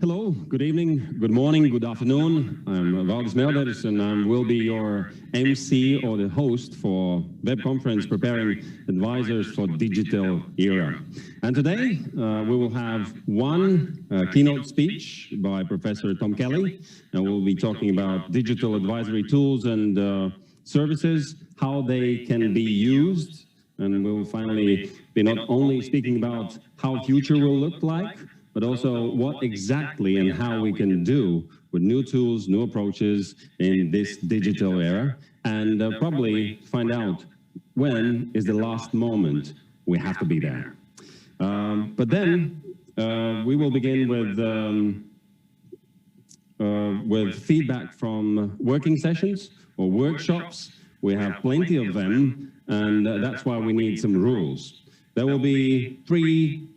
Hello, good evening, good morning, good afternoon. I'm Valdis Melders and I will be your MC or the host for web conference Preparing Advisors for Digital Era. And today we will have one keynote speech by Professor Tom Kelly, and we'll be talking about digital advisory tools and services, how they can be used, and we'll finally be not only speaking about how future will look like, but also what exactly and how we can do with new tools, new approaches in this digital era, and probably find out when is the last moment we have to be there. But then we will begin with feedback from working sessions or workshops. We have plenty of them, and that's why we need some rules. There will be three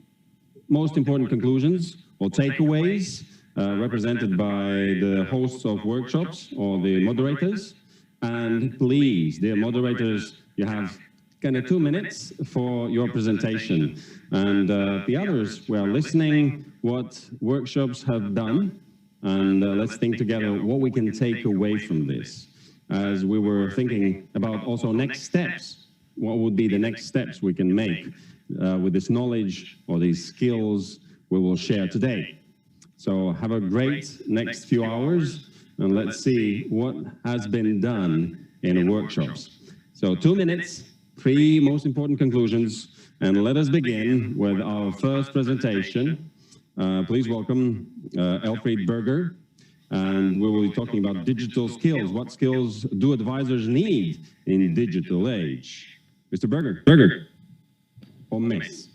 most important conclusions or takeaways represented by the hosts of workshops or the moderators. And please, dear moderators, you have kind of 2 minutes for your presentation. And the others, we are listening what workshops have done, and let's think together what we can take away from this. As we were thinking about also next steps, what would be the next steps we can make with this knowledge or these skills we will share today. So have a great next few hours and let's see what has been done in the workshops. So 2 minutes, 3 most important conclusions, and let us begin with our first presentation. Please welcome Elfried Berger, and we will be talking about digital skills. What skills do advisors need in digital age? Mr. Berger. Or Miss.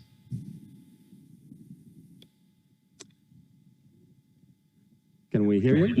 Can we hear you?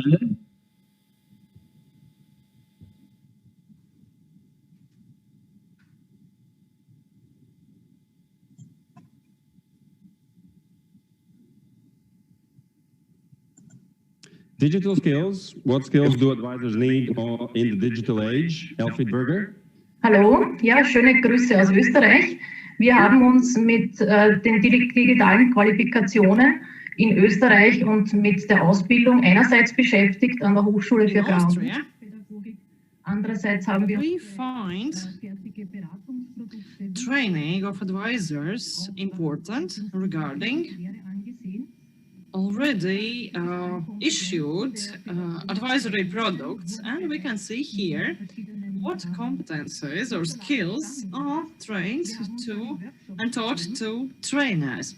Digital skills. What skills do advisors need in the digital age? Elfried Berger. Hallo, ja, schöne Grüße aus Österreich. Wir haben uns mit den digitalen Qualifikationen in Österreich und mit der Ausbildung einerseits beschäftigt an der Hochschule für Verantwortungspädagogik. Andererseits haben wir training of advisors important regarding already issued advisory products, and we can see here what competences or skills are trained to and taught to trainers.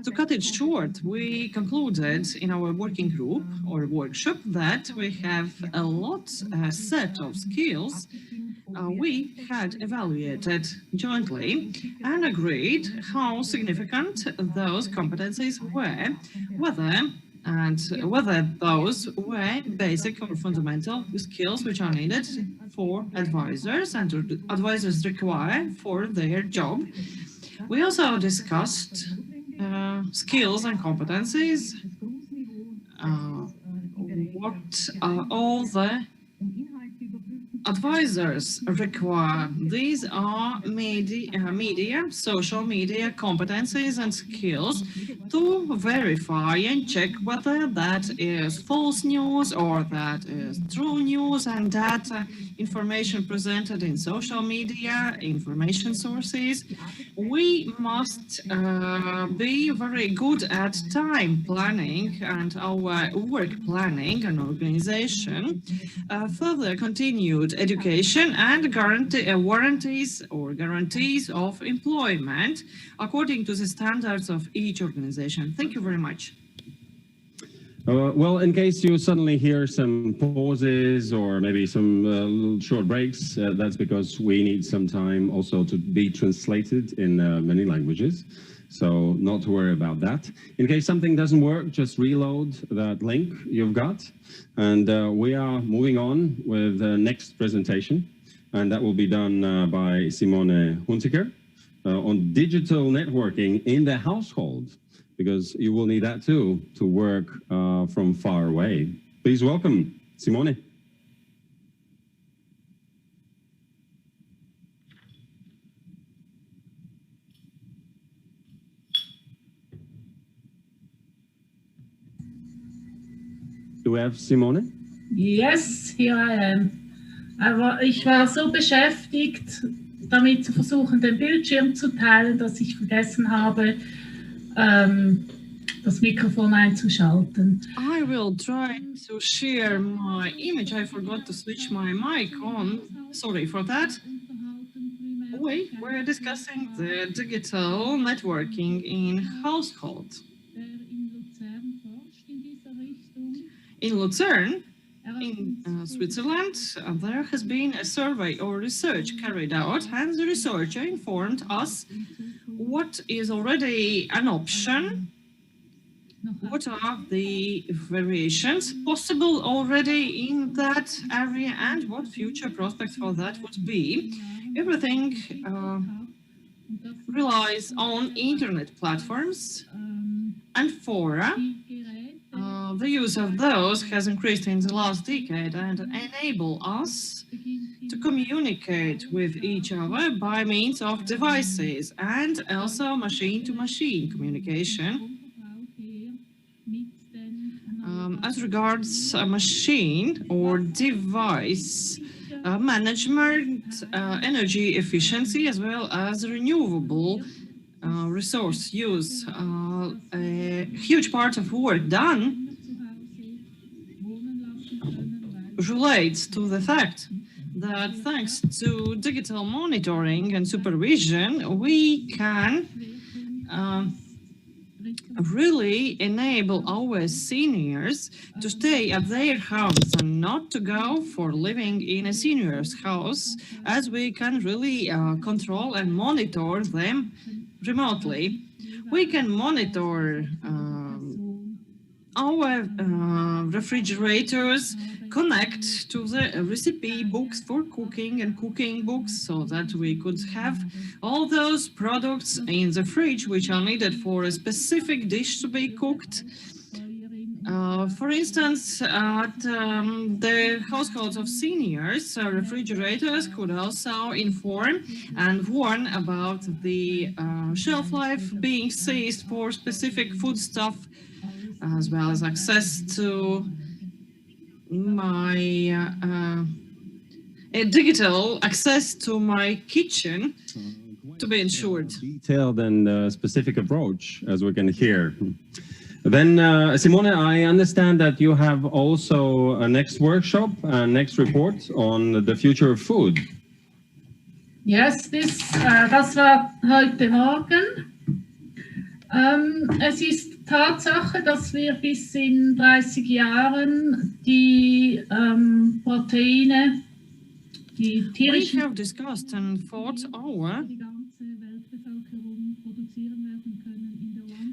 To cut it short, we concluded in our working group or workshop that we have a set of skills we had evaluated jointly and agreed how significant those competencies were, whether those were basic or fundamental skills which are needed for advisors and advisors require for their job. We also discussed skills and competencies, what all the advisors require. These are media, social media competencies and skills to verify and check whether that is false news or that is true news, and data information presented in social media, information sources. We must be very good at time planning and our work planning and organization. Further continued education and guarantees of employment according to the standards of each organization. Thank you very much. Well, in case you suddenly hear some pauses or maybe some short breaks, that's because we need some time also to be translated in many languages. So not to worry about that. In case something doesn't work, just reload that link you've got. And we are moving on with the next presentation. And that will be done by Simone Hunziker on digital networking in the household, because you will need that too to work from far away. Please welcome Simone. Do we have Simone? Yes, here I am. Aber ich war so beschäftigt, damit zu versuchen, den Bildschirm zu teilen, dass ich vergessen habe, das Mikrofon einzuschalten. I will try to share my image. I forgot to switch my mic on. Sorry for that. We're discussing the digital networking in household. In Lucerne, in Switzerland, there has been a survey or research carried out, and the researcher informed us what is already an option, what are the variations possible already in that area, and what future prospects for that would be. Everything relies on internet platforms and fora. The use of those has increased in the last decade and enable us to communicate with each other by means of devices and also machine-to-machine communication. As regards a machine or device management, energy efficiency, as well as renewable resource use, a huge part of work done relates to the fact that thanks to digital monitoring and supervision, we can really enable our seniors to stay at their homes and not to go for living in a senior's house, as we can really control and monitor them remotely. We can monitor our refrigerators, connect to the recipe books for cooking and cooking books, so that we could have all those products in the fridge which are needed for a specific dish to be cooked. For instance, at the households of seniors, refrigerators could also inform and warn about the shelf life being seized for specific foodstuff, as well as access to my digital access to my kitchen to be ensured. Detailed and specific approach, as we can hear. Then, Simone, I understand that you have also a next workshop, a next report on the future of food. Yes, das war heute Morgen. Es ist Tatsache, dass wir bis in 30 Jahren die Proteine, die tierischen... We have discussed and thought over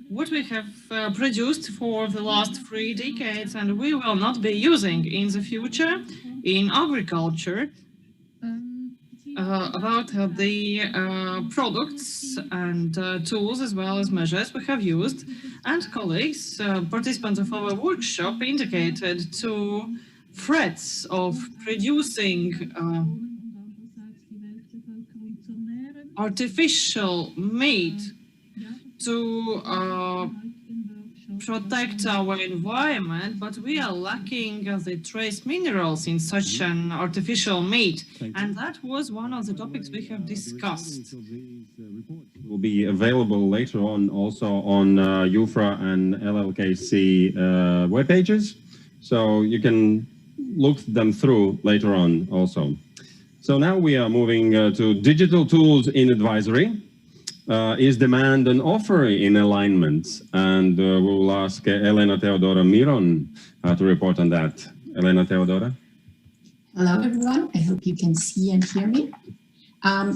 what we have produced for the last 3 decades, and we will not be using in the future in agriculture, about the products and tools as well as measures we have used. And colleagues, participants of our workshop, indicated 2 threats of producing artificial meat to protect our environment, but we are lacking the trace minerals in such an artificial meat. And that was one of the topics we have discussed. Will be available later on also on GFRAS and LLKC web pages, so you can look them through later on also. So now we are moving to digital tools in advisory. Is demand and offer in alignment? And we will ask Elena Theodora Miron to report on that. Elena Theodora. Hello, everyone. I hope you can see and hear me.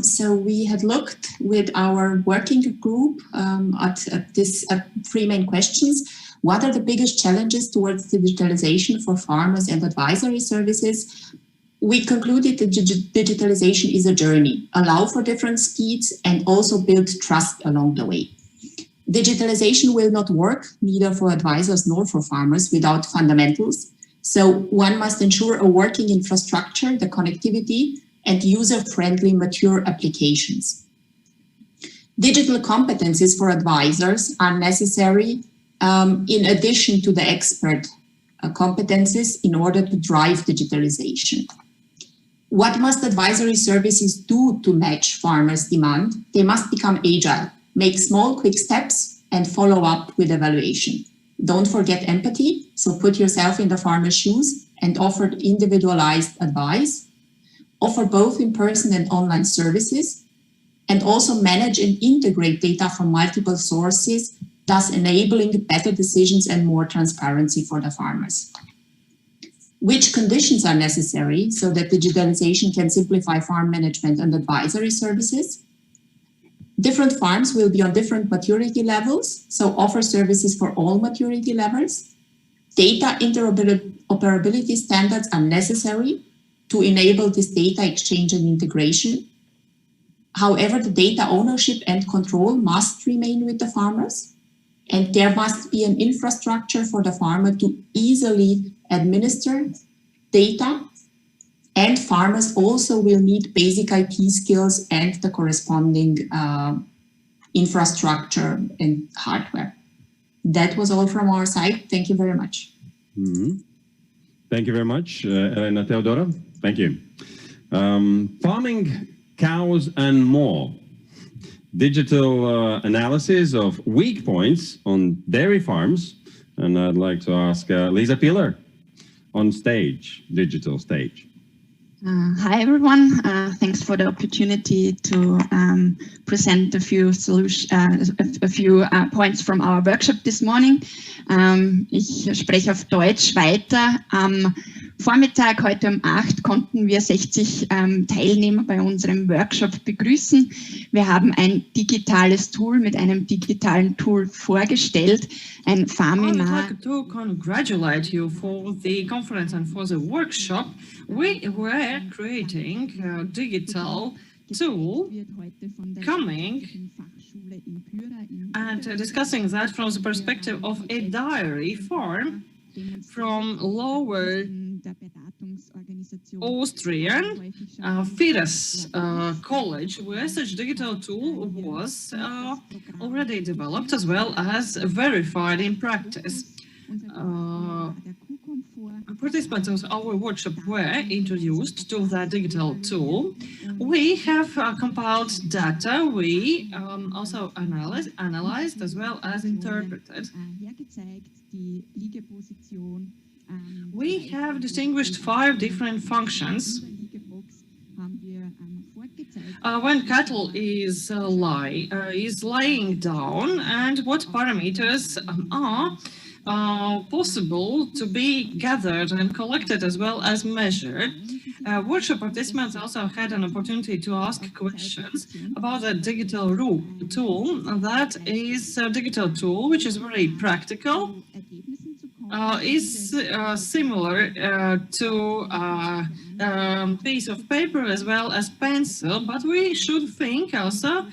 So we had looked with our working group at 3 main questions. What are the biggest challenges towards digitalization for farmers and advisory services? We concluded that digitalization is a journey, allow for different speeds, and also build trust along the way. Digitalization will not work, neither for advisors nor for farmers, without fundamentals. So one must ensure a working infrastructure, the connectivity, and user-friendly mature applications. Digital competencies for advisors are necessary in addition to the expert competences in order to drive digitalization. What must advisory services do to match farmers' demand? They must become agile, make small, quick steps, and follow up with evaluation. Don't forget empathy, so put yourself in the farmer's shoes and offer individualized advice. Offer both in-person and online services, and also manage and integrate data from multiple sources, thus enabling better decisions and more transparency for the farmers. Which conditions are necessary so that digitalization can simplify farm management and advisory services? Different farms will be on different maturity levels, so offer services for all maturity levels. Data interoperability standards are necessary to enable this data exchange and integration. However, the data ownership and control must remain with the farmers, and there must be an infrastructure for the farmer to easily administer data, and farmers also will need basic IT skills and the corresponding infrastructure and hardware. That was all from our side. Thank you very much. Mm-hmm. Thank you very much, Elena Theodora. Thank you. Farming cows and more. Digital analysis of weak points on dairy farms. And I'd like to ask Lisa Peeler on stage, digital stage. Hi everyone, thanks for the opportunity to present a few points from our workshop this morning. Ich spreche auf Deutsch weiter. Am Vormittag heute um 8 konnten wir 60 Teilnehmer bei unserem Workshop begrüßen. Wir haben ein digitales Tool mit einem digitalen Tool vorgestellt, ein Farminar. I'd like to congratulate you for the conference and for the workshop. We were creating a digital tool coming and discussing that from the perspective of a dairy farm from Lower Austrian FIRAS college, where such digital tool was already developed as well as verified in practice. Participants of our workshop were introduced to that digital tool. We have compiled data. We also analyzed as well as interpreted. We have distinguished 5 different functions. When cattle is laying down, and what parameters are possible to be gathered and collected as well as measured. Workshop participants also had an opportunity to ask questions about the digital tool. That is a digital tool which is very practical, is similar to a piece of paper as well as pencil, but we should think also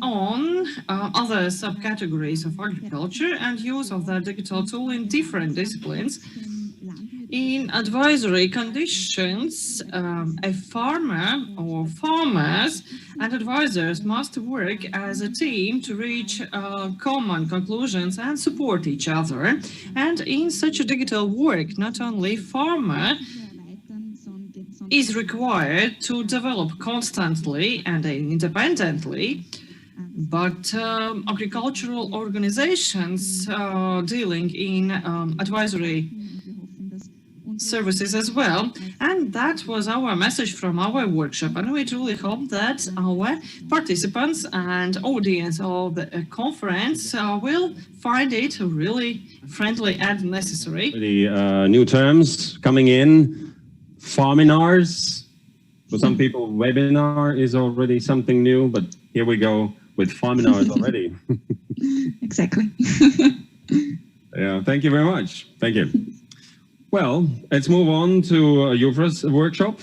on other subcategories of agriculture and use of that digital tool in different disciplines. In advisory conditions, a farmer or farmers and advisors must work as a team to reach common conclusions and support each other. And in such a digital work, not only farmer is required to develop constantly and independently, but agricultural organizations dealing in advisory services as well. And that was our message from our workshop, and we truly hope that our participants and audience of the conference will find it really friendly and necessary. The new terms coming in, farminars. For some people, webinar is already something new, but here we go with farminars already. Exactly. Yeah, thank you very much. Thank you. Well, let's move on to GFRAS workshop,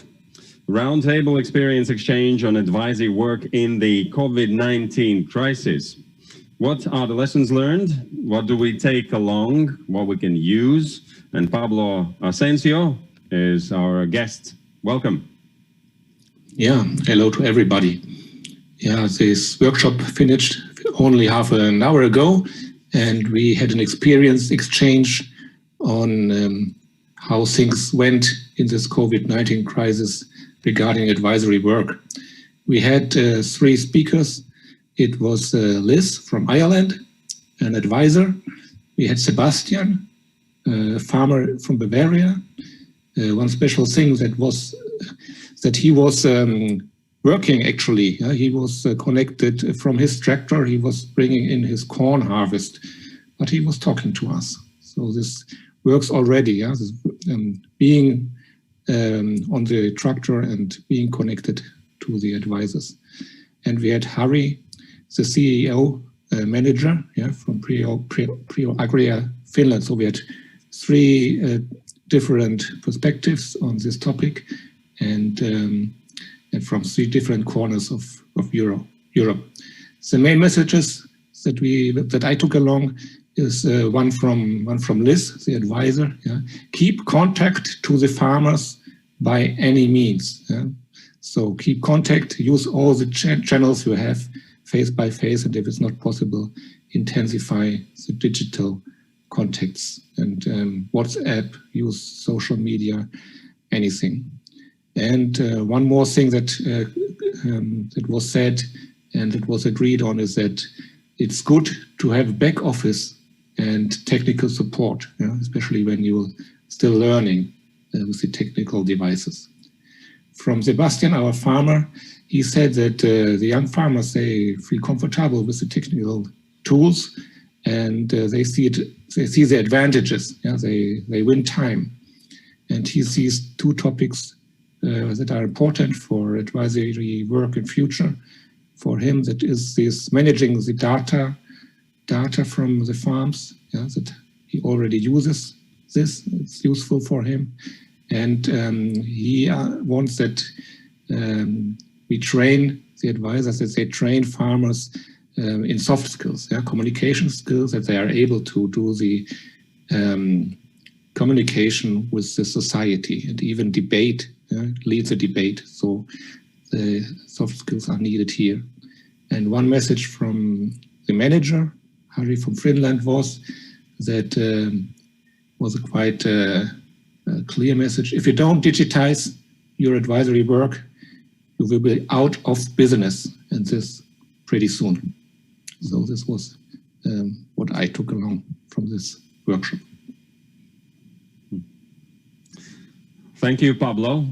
roundtable experience exchange on advisory work in the COVID-19 crisis. What are the lessons learned? What do we take along? What we can use? And Pablo Asensio is our guest. Welcome. Yeah, hello to everybody. Yeah, this workshop finished only half an hour ago, and we had an experience exchange on how things went in this COVID-19 crisis regarding advisory work. We had 3 speakers. It was Liz from Ireland, an advisor. We had Sebastian, a farmer from Bavaria. One special thing that was that he was working actually. He was connected from his tractor. He was bringing in his corn harvest, but he was talking to us. So this works already. Yeah? This, being on the tractor and being connected to the advisors. And we had Harry, the CEO manager, yeah, from Prio Agria, Finland. So we had 3 different perspectives on this topic, and from 3 different corners of Europe. The main messages that I took along is one from Liz, the advisor. Yeah. Keep contact to the farmers by any means. Yeah. So keep contact, use all the channels you have face by face, and if it's not possible, intensify the digital contacts and WhatsApp, use social media, anything. And one more thing that that was said and that was agreed on is that it's good to have back office and technical support, yeah, especially when you're still learning with the technical devices. From Sebastian, our farmer, he said that the young farmers, they feel comfortable with the technical tools, and they see the advantages. Yeah, they win time, and he sees 2 topics that are important for advisory work in future. For him, that is this managing the data from the farms. Yeah, that he already uses this. It's useful for him, and he wants that we train the advisors, that they train farmers in soft skills, yeah, communication skills, that they are able to do the communication with the society and even debate, lead the debate. So the soft skills are needed here. And one message from the manager, Harry from Finland, was that was a quite clear message. If you don't digitize your advisory work, you will be out of business, and this pretty soon. So this was what I took along from this workshop. Thank you, Pablo.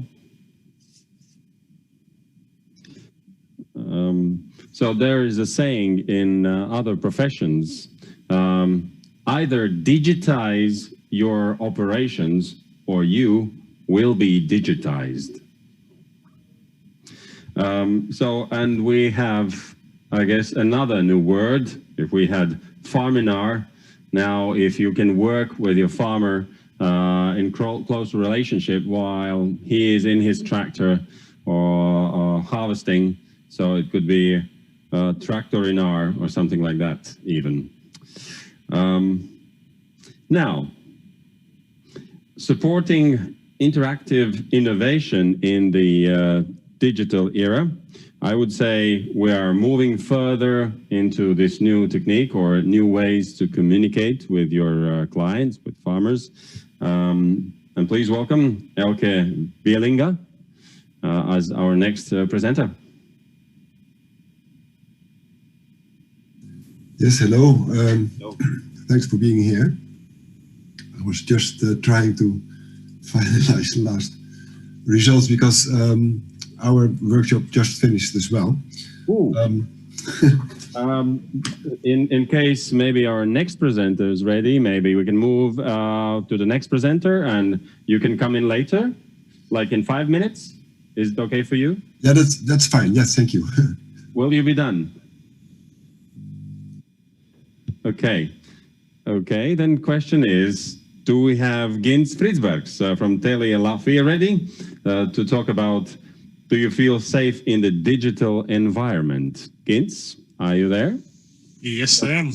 So there is a saying in other professions, either digitize your operations or you will be digitized. And we have, I guess, another new word. If we had farminar, now if you can work with your farmer in close relationship while he is in his tractor or harvesting, so it could be tractorinar or something like that even. Now, supporting interactive innovation in the digital era, I would say we are moving further into this new technique or new ways to communicate with your clients, with farmers. And please welcome Elke Bielinga as our next presenter. Yes, hello. Thanks for being here. I was just trying to finalize the last results because our workshop just finished as well. In case maybe our next presenter is ready, maybe we can move to the next presenter and you can come in later, like in 5 minutes. Is it okay for you? Yeah, that's fine. Yes, thank you. Will you be done? Okay. Okay, then question is, do we have Gins Fritzbergs from Tele Latvia ready to talk about, do you feel safe in the digital environment? Gins, are you there? Yes, I am.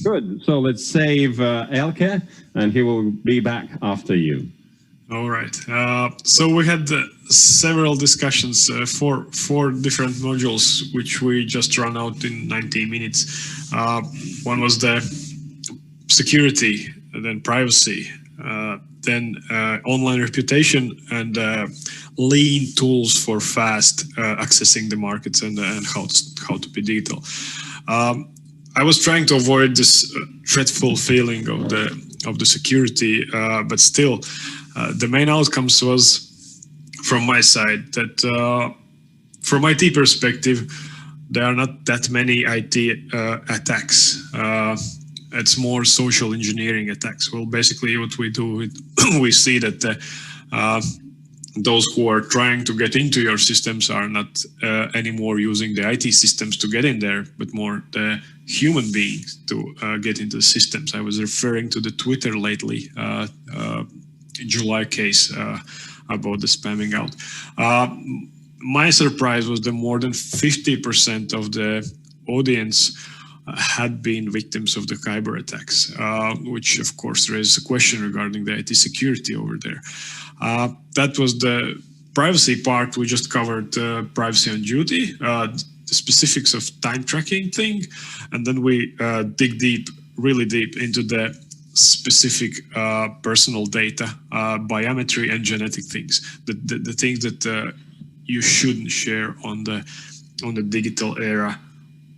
Good. So let's save Elke, and he will be back after you. All right. So we had several discussions for 4 different modules, which we just ran out in 90 minutes. One was the security, and then privacy, then online reputation and lean tools for fast accessing the markets and how to be digital. I was trying to avoid this dreadful feeling of the security, but still, the main outcomes was from my side that from IT perspective, there are not that many IT attacks. It's more social engineering attacks. Well, basically what we do, we see that those who are trying to get into your systems are not anymore using the IT systems to get in there, but more the human beings to get into the systems. I was referring to the Twitter lately, July case about the spamming out. My surprise was that more than 50% of the audience had been victims of the cyber attacks, which of course raises a question regarding the IT security over there. That was the privacy part. We just covered privacy on duty, the specifics of time tracking thing, and then we dig deep, really deep into the specific personal data, biometry and genetic things, the things that you shouldn't share on the digital era.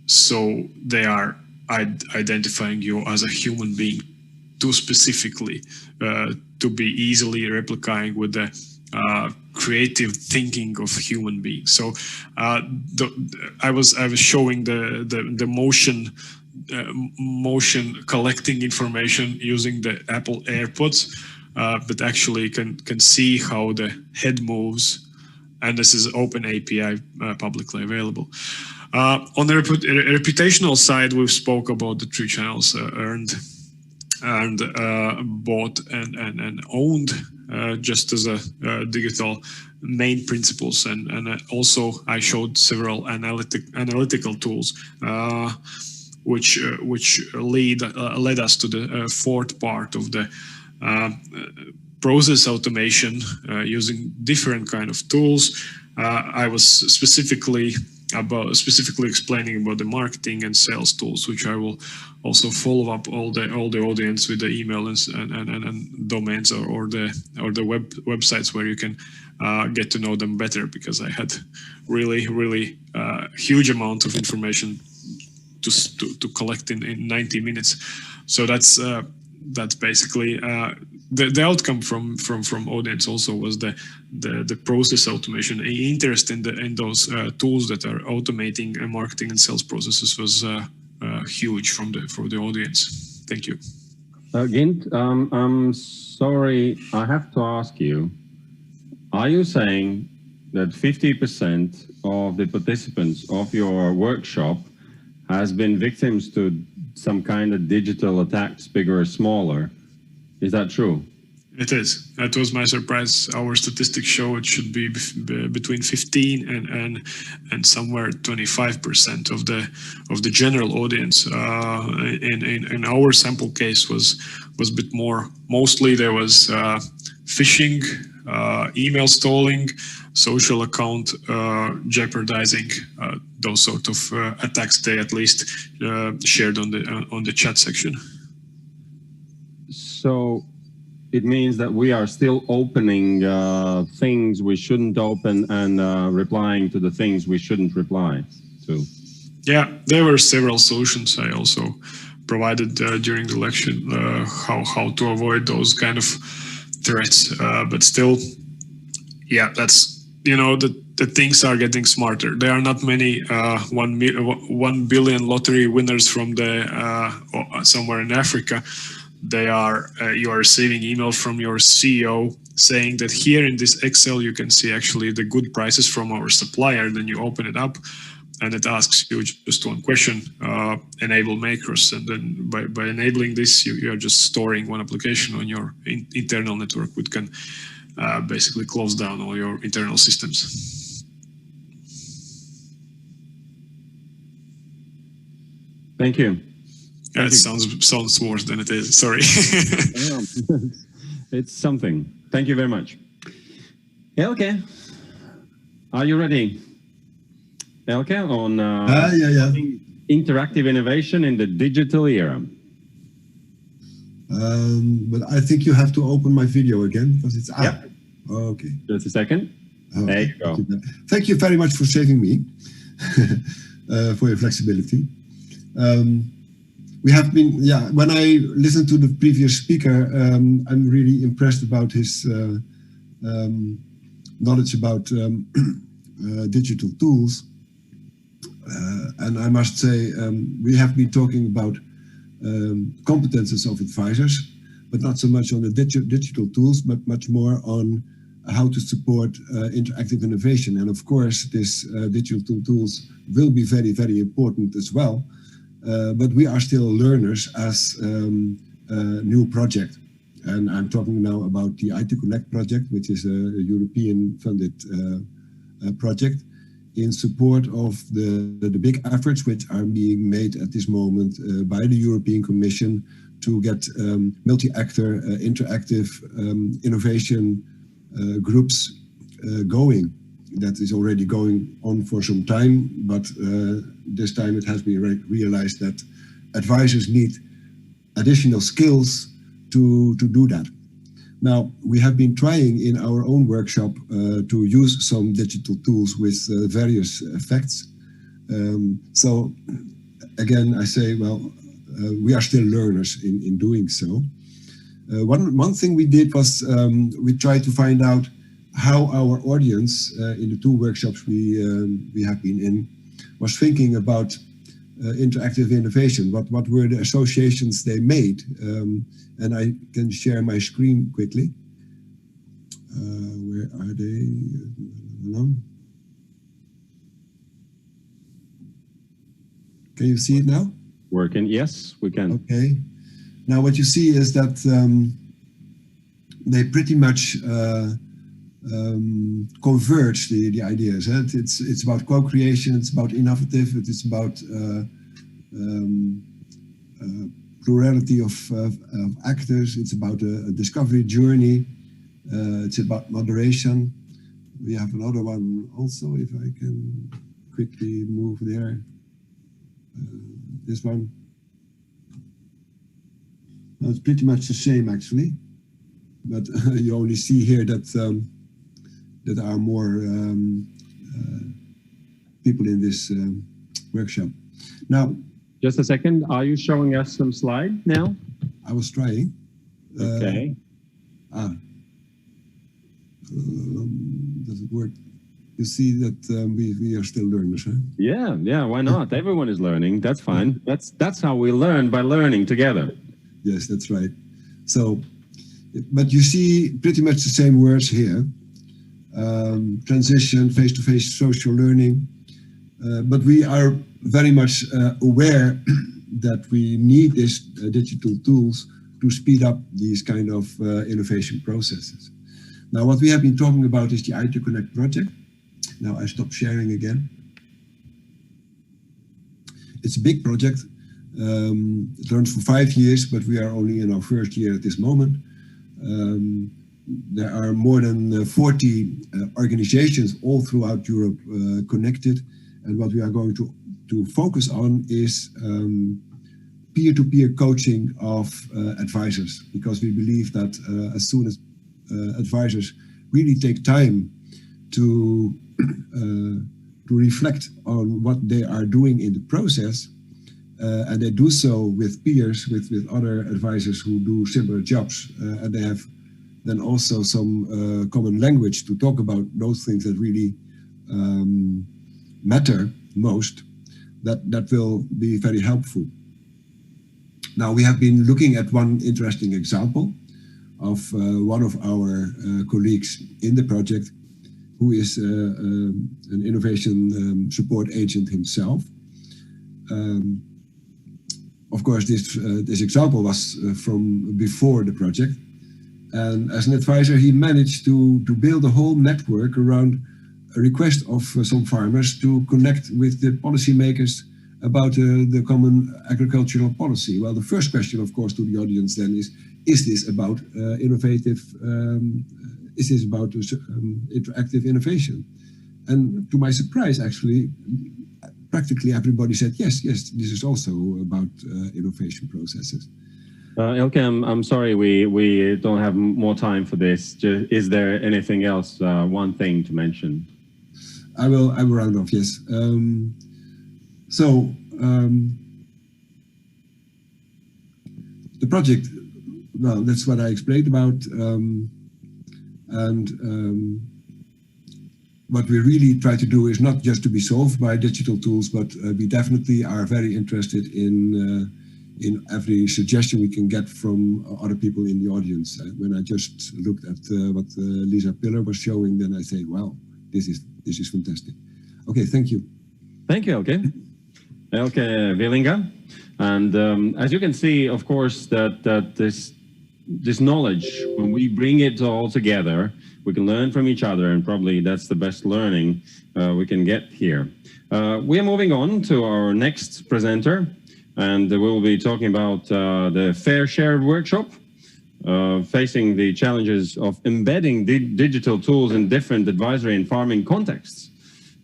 So they are identifying you as a human being too specifically to be easily replicating with the creative thinking of human beings. So I was showing the motion collecting information using the Apple AirPods, but actually can see how the head moves, and this is open API, publicly available. On the reputational side, we've spoke about the 3 channels earned, bought and owned, just as a digital main principles, and also I showed several analytical tools, which led us to the 4th part of the process automation using different kind of tools. I was specifically explaining about the marketing and sales tools, which I will also follow up all the audience with the email and domains or the websites where you can get to know them better, because I had really huge amount of information to collect in 90 minutes. So that's basically the outcome from audience also was the process automation. Interest in those tools that are automating marketing and sales processes was huge from the audience. Thank you. Gint, I'm sorry, I have to ask you, are you saying that 50% of the participants of your workshop has been victims to some kind of digital attacks, bigger or smaller? Is that true? It is. That was my surprise. Our statistics show it should be between 15 and somewhere 25% of the general audience. In our sample case was a bit more. Mostly there was phishing, email stalling, social account jeopardizing, those sort of attacks they at least shared on the chat section. So it means that we are still opening things we shouldn't open and replying to the things we shouldn't reply to. Yeah, there were several solutions I also provided during the lecture, how to avoid those kind of threats. But still, yeah, that's, the things are getting smarter. There are not many 1 billion lottery winners from somewhere in Africa. You are receiving email from your CEO saying that here in this Excel you can see actually the good prices from our supplier. Then you open it up and it asks you just one question, enable macros, and then by enabling this you are just storing one application on your internal network, which can basically close down all your internal systems. Thank you. It sounds worse than it is. Sorry. It's something. Thank you very much. Elke, are you ready? Elke, on yeah. interactive innovation in the digital era. But I think you have to open my video again because it's out. Yep. Okay. Just a second. There you go. Thank you very much for saving me, for your flexibility. We have been, when I listened to the previous speaker, I'm really impressed about his knowledge about digital tools. And I must say, we have been talking about competences of advisors, but not so much on the digital tools, but much more on how to support interactive innovation. And of course, this digital tools will be very, very important as well. But we are still learners as a new project. And I'm talking now about the I2Connect project, which is a European funded project in support of the big efforts which are being made at this moment by the European Commission to get multi-actor interactive innovation groups going. That is already going on for some time, but this time it has been realized that advisors need additional skills to do that. Now, we have been trying in our own workshop to use some digital tools with various effects. So again, I say, well, we are still learners in doing so. One thing we did was we tried to find out how our audience in the two workshops we have been in was thinking about interactive innovation. What were the associations they made? And I can share my screen quickly. Where are they? Can you see it now? Working, yes, we can. Okay. Now what you see is that they pretty much converge the ideas. It's about co-creation, it's about innovative, it's about plurality of actors, it's about a discovery journey, it's about moderation. We have another one also, if I can quickly move there. This one. No, it's pretty much the same actually, but you only see here that there are more people in this workshop. Now, just a second, are you showing us some slide now? I was trying. Okay. Does it work? You see that we are still learners, huh? Yeah, why not? Everyone is learning, that's fine. That's how we learn, by learning together. Yes, that's right. So, but you see pretty much the same words here. Transition, face-to-face social learning. But we are very much aware that we need these digital tools to speed up these kind of innovation processes. Now, what we have been talking about is the I2Connect project. Now I stop sharing again. It's a big project. It runs for 5 years, but we are only in our first year at this moment. There are more than 40 organizations all throughout Europe connected. And what we are going to focus on is peer-to-peer coaching of advisors, because we believe that as soon as advisors really take time to reflect on what they are doing in the process, and they do so with peers, with other advisors who do similar jobs, and they have then also some common language to talk about those things that really matter most, that will be very helpful. Now, we have been looking at one interesting example of one of our colleagues in the project, who is an innovation support agent himself. Of course, this example was from before the project. And as an advisor, he managed to build a whole network around a request of some farmers to connect with the policymakers about the common agricultural policy. Well, the first question, of course, to the audience then is this about innovative, is this about interactive innovation? And to my surprise, actually, practically everybody said, yes, this is also about innovation processes. Elke, I'm sorry, we don't have more time for this. Is there anything else, one thing to mention? I will round off, yes. The project, well, that's what I explained about. What we really try to do is not just to be solved by digital tools, but we definitely are very interested in every suggestion we can get from other people in the audience. When I just looked at what Lisa Piller was showing, then I say, wow, this is fantastic. Okay, thank you. Thank you, Elke. Elke Willinga. And as you can see, of course, that this knowledge, when we bring it all together, we can learn from each other, and probably that's the best learning we can get here. We are moving on to our next presenter, and we will be talking about the Fair Share workshop, facing the challenges of embedding digital tools in different advisory and farming contexts.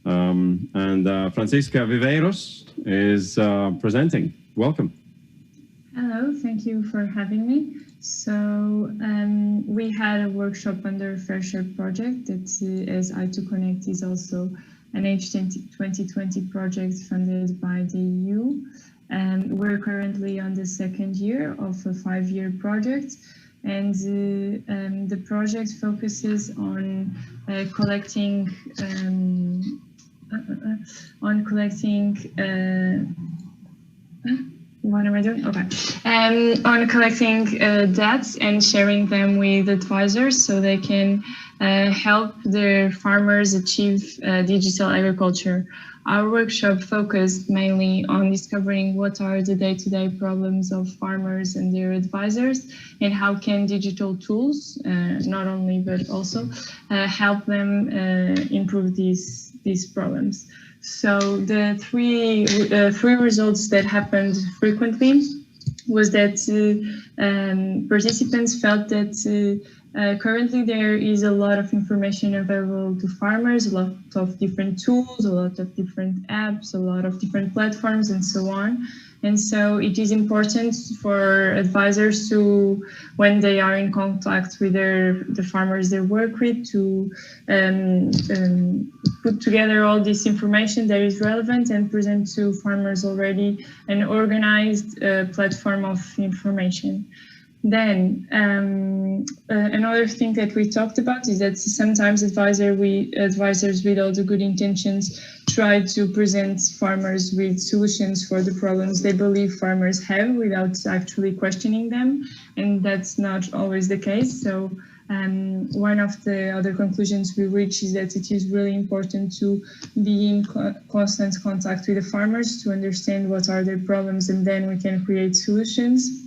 Francisca Viveiros is presenting. Welcome. Hello, thank you for having me. So we had a workshop under Fair Share project that as I2Connect is also an H2020 project funded by the EU. And we're currently on the second year of a 5-year project. And the project focuses on collecting what am I doing? Okay. On collecting data and sharing them with advisors so they can help their farmers achieve digital agriculture. Our workshop focused mainly on discovering what are the day-to-day problems of farmers and their advisors, and how can digital tools, not only but also, help them improve these problems. So the three results that happened frequently was that participants felt that currently there is a lot of information available to farmers, a lot of different tools, a lot of different apps, a lot of different platforms, and so on. And so it is important for advisors to, when they are in contact with the farmers they work with, to put together all this information that is relevant and present to farmers already an organized platform of information. Then another thing that we talked about is that sometimes advisors with all the good intentions try to present farmers with solutions for the problems they believe farmers have without actually questioning them, and that's not always the case. So one of the other conclusions we reach is that it is really important to be in constant contact with the farmers to understand what are their problems, and then we can create solutions.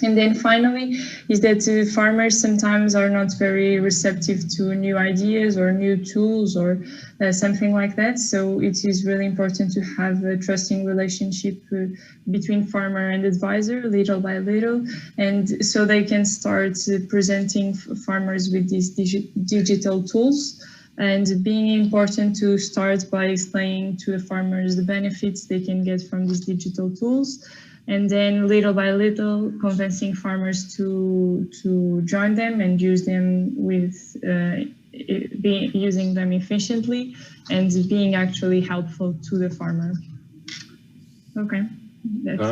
And then finally is that farmers sometimes are not very receptive to new ideas or new tools or something like that. So it is really important to have a trusting relationship between farmer and advisor little by little, and so they can start presenting farmers with these digital tools. And being important to start by explaining to the farmers the benefits they can get from these digital tools. And then little by little convincing farmers to join them and use them with using them efficiently and being actually helpful to the farmer. Okay.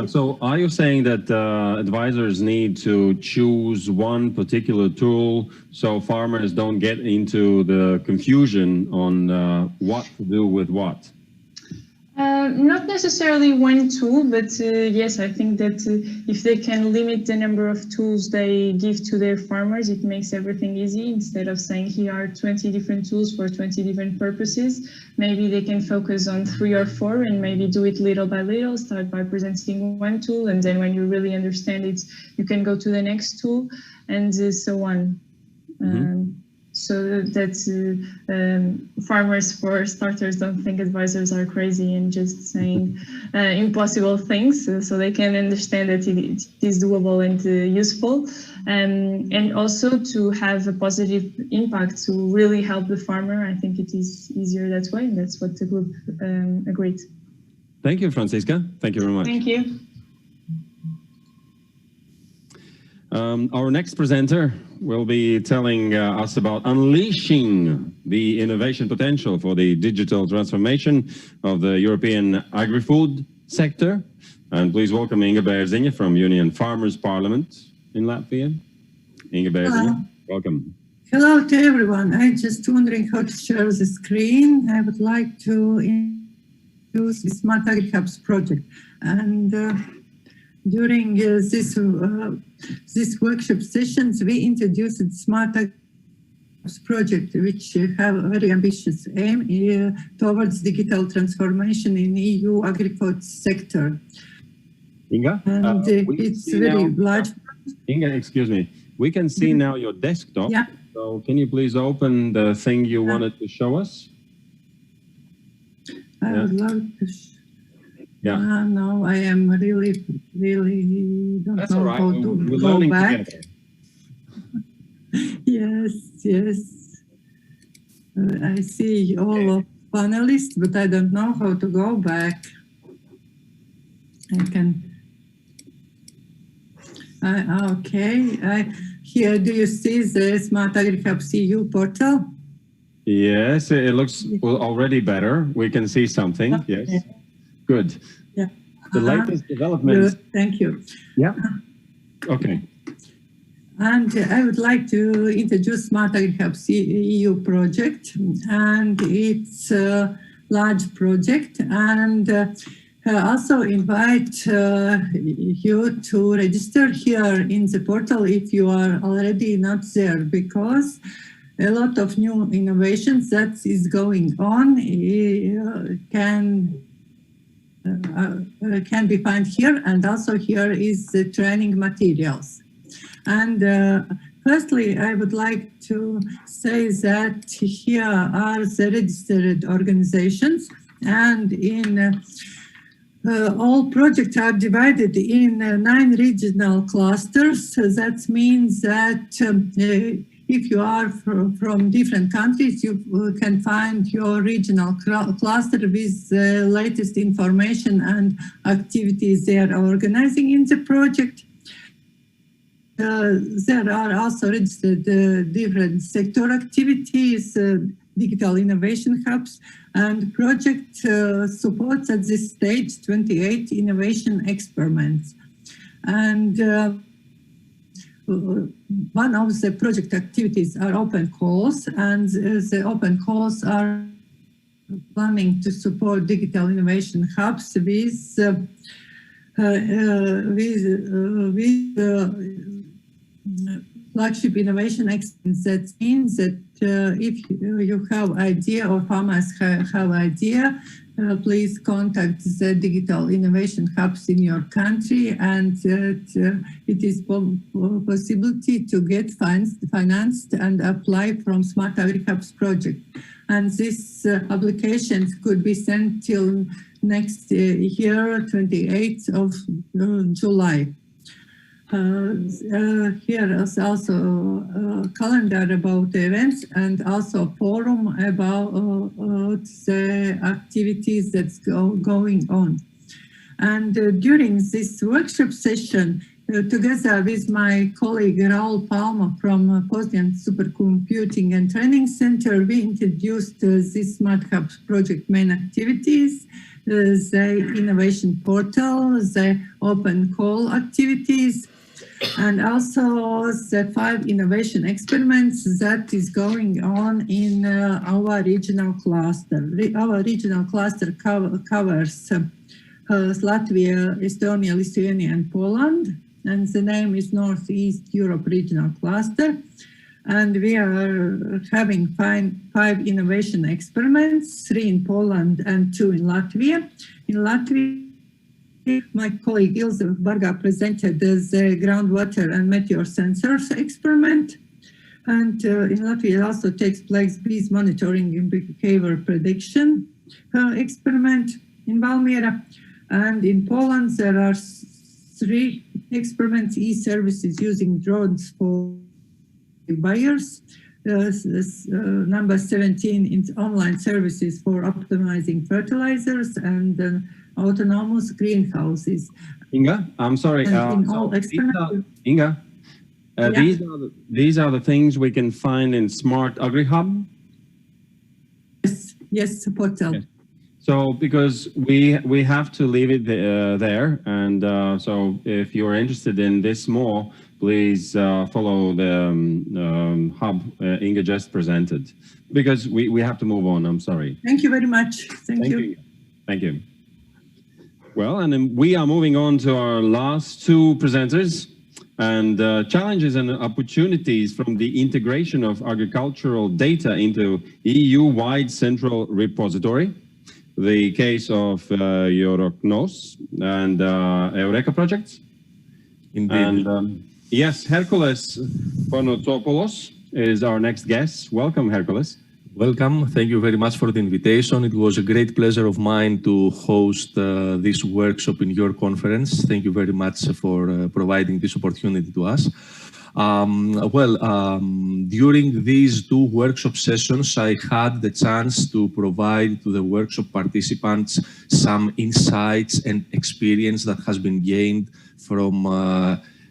So are you saying that advisors need to choose one particular tool so farmers don't get into the confusion on what to do with what? Not necessarily one tool, but yes, I think that if they can limit the number of tools they give to their farmers, it makes everything easy. Instead of saying here are 20 different tools for 20 different purposes, maybe they can focus on 3 or 4 and maybe do it little by little. Start by presenting one tool, and then when you really understand it, you can go to the next tool, and so on. So that farmers, for starters, don't think advisors are crazy and just saying impossible things, so they can understand that it is doable and useful, and also to have a positive impact to really help the farmer. I think it is easier that way, and that's what the group agreed. Thank you, Francisca. Thank you very much. Thank you. Our next presenter will be telling us about unleashing the innovation potential for the digital transformation of the European agri-food sector. And please welcome Inge Beerzinge from Union Farmers Parliament in Latvia. Inge Beerzinge, welcome. Hello to everyone. I'm just wondering how to share the screen. I would like to introduce the Smart Agri Hubs project. And during this workshop sessions, we introduced the Smart Agri Hubs project, which have a very ambitious aim towards digital transformation in EU agri-food sector. Inga, and it's very large. Inga, excuse me. We can see now your desktop. Yeah. So can you please open the thing you wanted to show us? I would love to. Yeah. No, I am really don't That's know all right. how to We're go learning back. together. Yes. I see all of panelists, but I don't know how to go back. I can. Okay. Here, do you see the Smart Agri Hubs EU portal? Yes, it looks already better. We can see something. Okay. Yes. Good. Yeah. The latest developments. Good. Thank you. Yeah. Okay. And I would like to introduce Smart Agri Hubs EU project, and it's a large project, and also invite you to register here in the portal if you are already not there, because a lot of new innovations that is going on can be found here, and also here is the training materials. And firstly, I would like to say that here are the registered organizations, and in all projects are divided in 9 regional clusters. So that means that if you are from different countries, you can find your regional cluster with the latest information and activities they are organizing in the project. There are also registered different sector activities, digital innovation hubs, and project supports at this stage 28 innovation experiments. And one of the project activities are open calls, and the open calls are planning to support digital innovation hubs with flagship innovation excellence. That means that if you have idea or farmers have idea, please contact the digital innovation hubs in your country, and it is possibility to get financed and apply from Smart Agri Hubs project. And these applications could be sent till next year, 28th of July. Here is also a calendar about the events, and also a forum about the activities that's going on. And during this workshop session, together with my colleague Raul Palma from Poznan Supercomputing and Training Center, we introduced this Smart Hubs project main activities, the innovation portal, the open call activities, and also the 5 innovation experiments that is going on in our regional cluster. Our regional cluster covers Latvia, Estonia, Lithuania, and Poland, and the name is Northeast Europe Regional Cluster. And we are having 5 innovation experiments, 3 in Poland and 2 in Latvia. In Latvia, my colleague Ilse Barga presented the groundwater and meteor sensors experiment. And in Latvia also takes place bees monitoring and behavior prediction experiment in Valmiera. And in Poland, there are 3 experiments, e-services using drones for buyers. Number 17 in online services for optimizing fertilizers, and autonomous greenhouses. Inga, I'm sorry. In all Inga, These are the things we can find in Smart AgriHub. Yes, portal. Yes. So because we have to leave it there, and so if you're interested in this more, please follow the hub Inga just presented, because we have to move on. I'm sorry. Thank you very much. Thank you. Thank you. Well, and then we are moving on to our last two presenters, and challenges and opportunities from the integration of agricultural data into EU-wide central repository. The case of Eurocnos and Eureka projects. Indeed. And yes, Hercules Panotopoulos is our next guest. Welcome, Hercules. Welcome. Thank you very much for the invitation. It was a great pleasure of mine to host this workshop in your conference. Thank you very much for providing this opportunity to us. During these two workshop sessions, I had the chance to provide to the workshop participants some insights and experience that has been gained from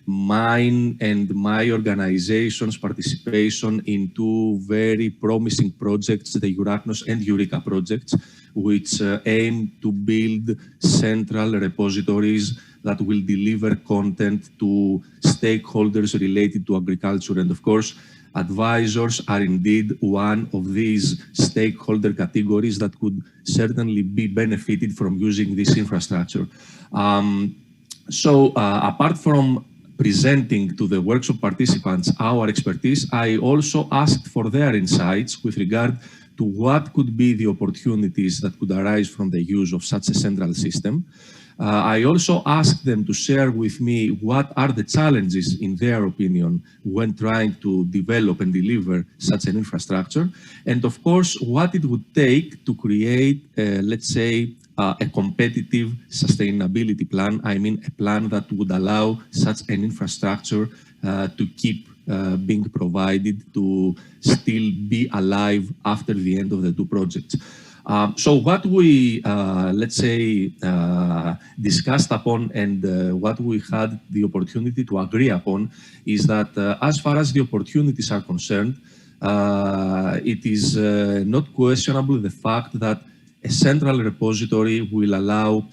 mine and my organization's participation in two very promising projects, the Eurocnos and Eureka projects, which aim to build central repositories that will deliver content to stakeholders related to agriculture. And of course, advisors are indeed one of these stakeholder categories that could certainly be benefited from using this infrastructure. Apart from presenting to the workshop participants our expertise, I also asked for their insights with regard to what could be the opportunities that could arise from the use of such a central system. I also asked them to share with me what are the challenges, in their opinion, when trying to develop and deliver such an infrastructure, and of course, what it would take to create, let's say, a competitive sustainability plan. I mean, a plan that would allow such an infrastructure to keep being provided to still be alive after the end of the two projects. So what we, let's say, discussed upon and what we had the opportunity to agree upon is that as far as the opportunities are concerned, it is not questionable the fact that a central repository will allow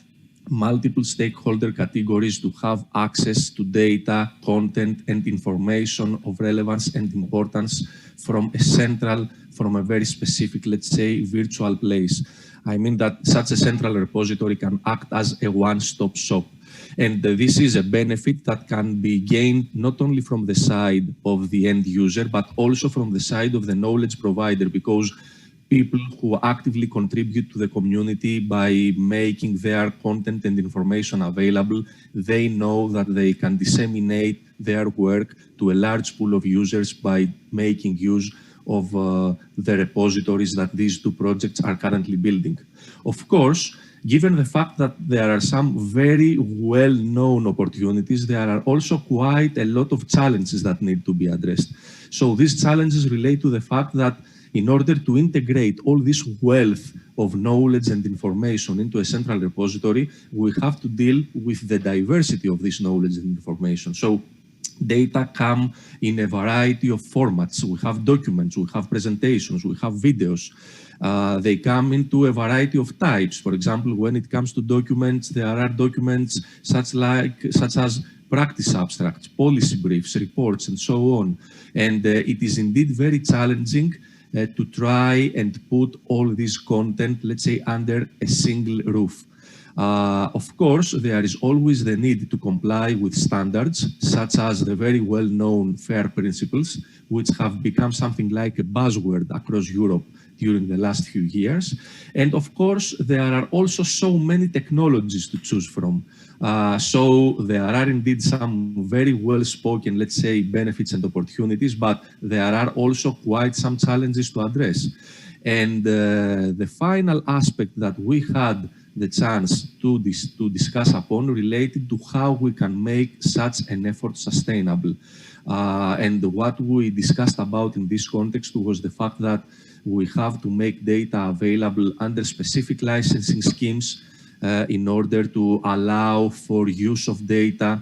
multiple stakeholder categories to have access to data, content, and information of relevance and importance from a very specific, let's say, virtual place. I mean that such a central repository can act as a one-stop shop. And this is a benefit that can be gained not only from the side of the end user, but also from the side of the knowledge provider, because people who actively contribute to the community by making their content and information available, they know that they can disseminate their work to a large pool of users by making use of the repositories that these two projects are currently building. Of course, given the fact that there are some very well-known opportunities, there are also quite a lot of challenges that need to be addressed. So these challenges relate to the fact that in order to integrate all this wealth of knowledge and information into a central repository, we have to deal with the diversity of this knowledge and information. So data come in a variety of formats. We have documents, we have presentations, we have videos. They come into a variety of types. For example, when it comes to documents, there are documents such as practice abstracts, policy briefs, reports, and so on. And it is indeed very challenging to try and put all this content, let's say, under a single roof. Of course, there is always the need to comply with standards, such as the very well-known FAIR principles, which have become something like a buzzword across Europe during the last few years. And of course, there are also so many technologies to choose from. So there are indeed some very well-spoken, let's say, benefits and opportunities, but there are also quite some challenges to address. And the final aspect that we had the chance to discuss upon related to how we can make such an effort sustainable. And what we discussed about in this context was the fact that we have to make data available under specific licensing schemes in order to allow for use of data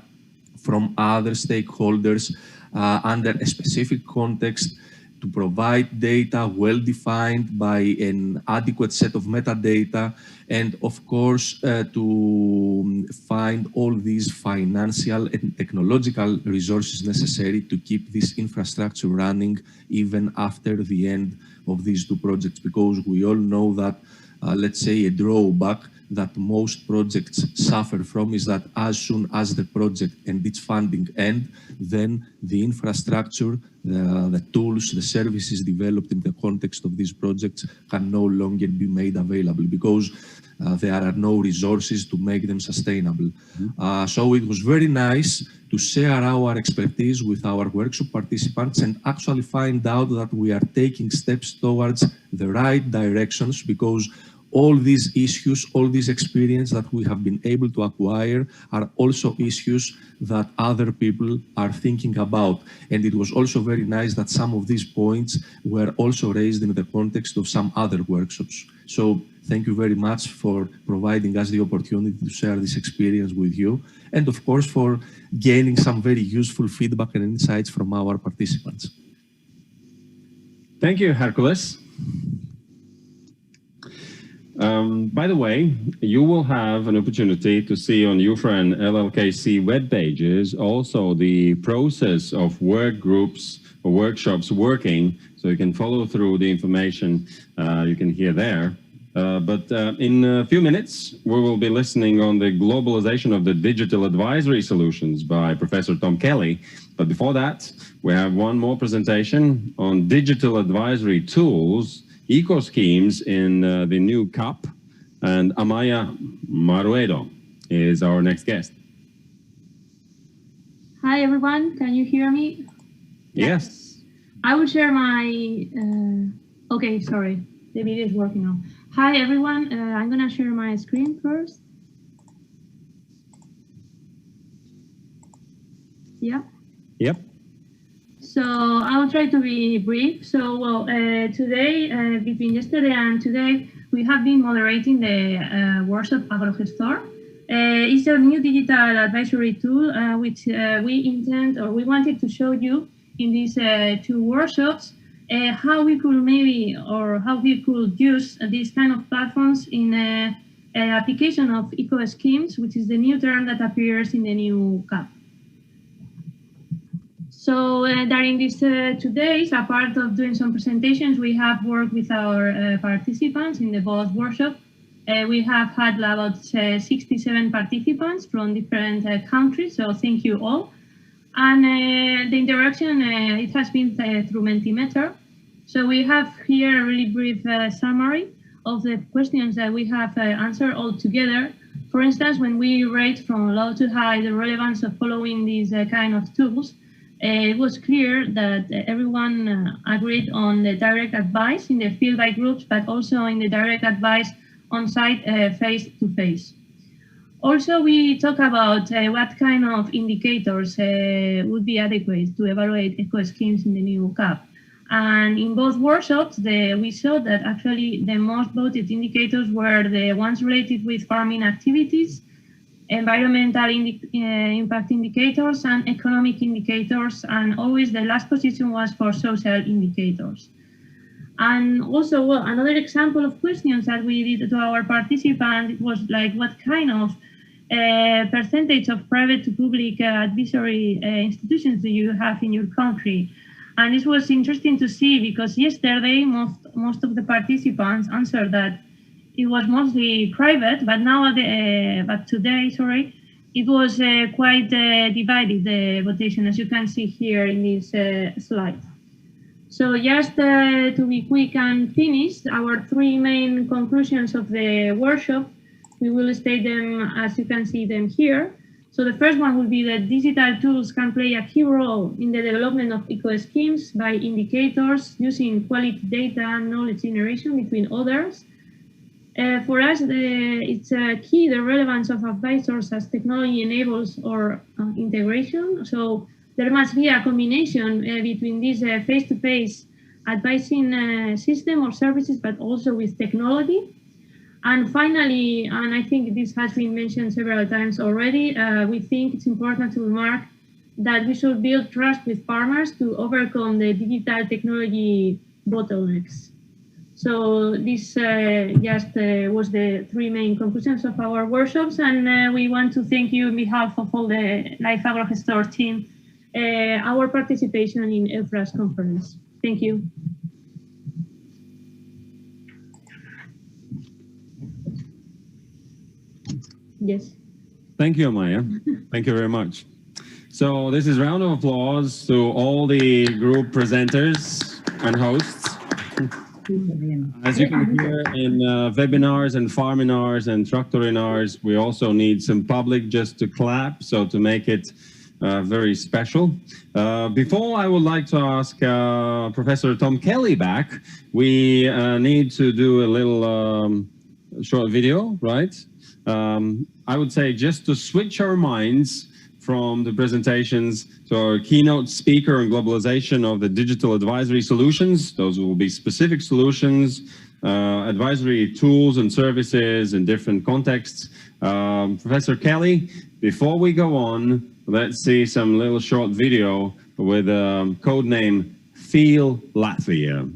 from other stakeholders under a specific context, to provide data well-defined by an adequate set of metadata, and of course to find all these financial and technological resources necessary to keep this infrastructure running even after the end of these two projects, because we all know that, let's say, a drawback that most projects suffer from is that as soon as the project and its funding end, then the infrastructure, the tools, the services developed in the context of these projects can no longer be made available because there are no resources to make them sustainable. So it was very nice to share our expertise with our workshop participants and actually find out that we are taking steps towards the right directions, because all these issues, all this experience that we have been able to acquire are also issues that other people are thinking about. And it was also very nice that some of these points were also raised in the context of some other workshops. So thank you very much for providing us the opportunity to share this experience with you, and of course for gaining some very useful feedback and insights from our participants. Thank you, Hercules. By the way, you will have an opportunity to see on UFRA and LLKC web pages also the process of work groups or workshops working, so you can follow through the information you can hear there. But in a few minutes, we will be listening on the globalization of the digital advisory solutions by Professor Tom Kelly. But before that, we have one more presentation on digital advisory tools, eco-schemes in the new CAP, and Amaya Maruedo is our next guest. Hi everyone, can you hear me? Yes. I will share my, okay, sorry, the video is working now. Hi everyone, I'm gonna share my screen first. Yeah. Yep. So I will try to be brief. So, well, today, between yesterday and today, we have been moderating the workshop AgroGestor. It's a new digital advisory tool, which we intend, or we wanted to show you in these two workshops, how we could maybe, or how we could use these kind of platforms in application of eco schemes, which is the new term that appears in the new CAP. So during these 2 days, apart of doing some presentations, we have worked with our participants in the both workshop. We have had about 67 participants from different countries, so thank you all. And the interaction, it has been through Mentimeter. So we have here a really brief summary of the questions that we have answered all together. For instance, when we rate from low to high the relevance of following these kind of tools, it was clear that everyone agreed on the direct advice in the field by groups, but also in the direct advice on site face-to-face. Also, we talk about what kind of indicators would be adequate to evaluate eco schemes in the new CAP. And in both workshops, we saw that actually the most voted indicators were the ones related with farming activities, environmental impact indicators, and economic indicators, and always the last position was for social indicators. And also, well, another example of questions that we did to our participants was like, what kind of percentage of private to public advisory institutions do you have in your country? And this was interesting to see, because yesterday most of the participants answered that it was mostly private, but today, sorry, it was quite divided, the votation, as you can see here in this slide. So just to be quick and finish, our 3 main conclusions of the workshop, we will state them as you can see them here. So the first one will be that digital tools can play a key role in the development of eco schemes by indicators using quality data and knowledge generation between others. For us, it's key the relevance of advisors as technology enables or integration. So there must be a combination between this face-to-face advising system or services, but also with technology. And finally, and I think this has been mentioned several times already, we think it's important to remark that we should build trust with farmers to overcome the digital technology bottlenecks. So this was the three main conclusions of our workshops, and we want to thank you on behalf of all the Life AgroGestor team, our participation in GFRAS conference. Thank you. Yes. Thank you, Amaya. Thank you very much. So this is a round of applause to all the group presenters and hosts. As you can hear in webinars and farminars and tractorinars, we also need some public just to clap, so to make it very special. Before I would like to ask Professor Tom Kelly back, we need to do a little short video, right? I would say just to switch our minds from the presentations to our keynote speaker on globalization of the digital advisory solutions. Those will be specific solutions, advisory tools and services in different contexts. Professor Kelly, before we go on, let's see some little short video with code name Feel Latvia.